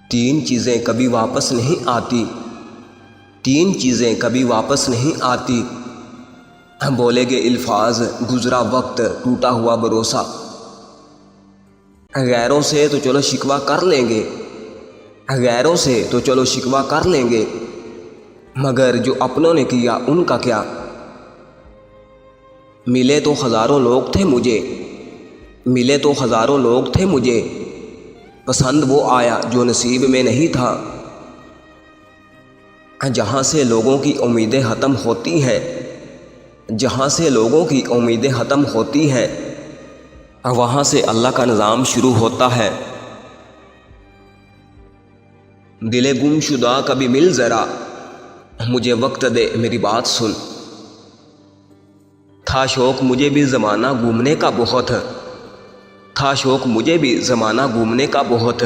تین چیزیں کبھی واپس نہیں آتی، تین چیزیں کبھی واپس نہیں آتی۔ بولے گے الفاظ، گزرا وقت، ٹوٹا ہوا بھروسہ۔ غیروں سے تو چلو شکوہ کر لیں گے، غیروں سے تو چلو شکوہ کر لیں گے، مگر جو اپنوں نے کیا ان کا کیا؟ ملے تو ہزاروں لوگ تھے مجھے، ملے تو ہزاروں لوگ تھے مجھے، پسند وہ آیا جو نصیب میں نہیں تھا۔ جہاں سے لوگوں کی امیدیں ختم ہوتی ہیں، جہاں سے لوگوں کی امیدیں ختم ہوتی ہیں، وہاں سے اللہ کا نظام شروع ہوتا ہے۔ دل گم شدہ کبھی مل ذرا، مجھے وقت دے میری بات سن۔ تھا شوق مجھے بھی زمانہ گھومنے کا بہت، تھا شوق مجھے بھی زمانہ گھومنے کا بہت،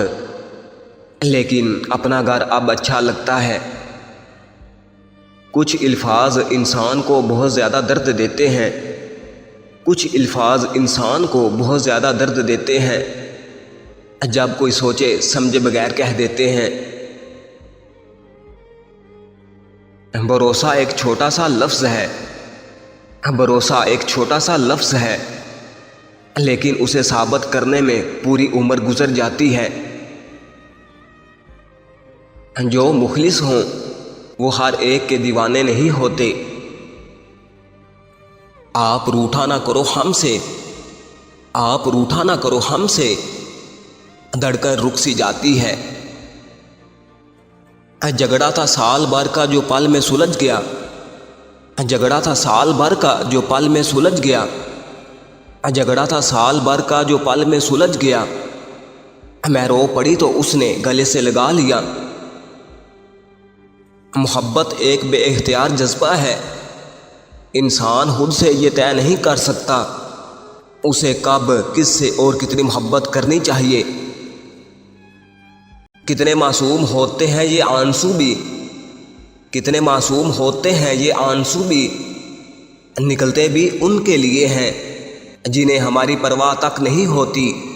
لیکن اپنا گھر اب اچھا لگتا ہے۔ کچھ الفاظ انسان کو بہت زیادہ درد دیتے ہیں، کچھ الفاظ انسان کو بہت زیادہ درد دیتے ہیں، جب کوئی سوچے سمجھے بغیر کہہ دیتے ہیں۔ بھروسہ ایک چھوٹا سا لفظ ہے، بھروسہ ایک چھوٹا سا لفظ ہے، لیکن اسے ثابت کرنے میں پوری عمر گزر جاتی ہے۔ جو مخلص ہوں وہ ہر ایک کے دیوانے نہیں ہوتے۔ آپ روٹھا نہ کرو ہم سے، آپ روٹھا نہ کرو ہم سے، دھڑکن رک سی جاتی ہے۔ جھگڑا تھا سال بھر کا جو پل میں سلجھ گیا، جھگڑا تھا سال بھر کا جو پل میں سلجھ گیا، جھگڑا تھا سال بھر کا جو پل میں سلجھ گیا، میں رو پڑی تو اس نے گلے سے لگا لیا۔ محبت ایک بے اختیار جذبہ ہے، انسان خود سے یہ طے نہیں کر سکتا اسے کب، کس سے اور کتنی محبت کرنی چاہیے۔ کتنے معصوم ہوتے ہیں یہ آنسو بھی، کتنے معصوم ہوتے ہیں یہ آنسو بھی، نکلتے بھی ان کے لیے ہیں جنہیں ہماری پرواہ تک نہیں ہوتی۔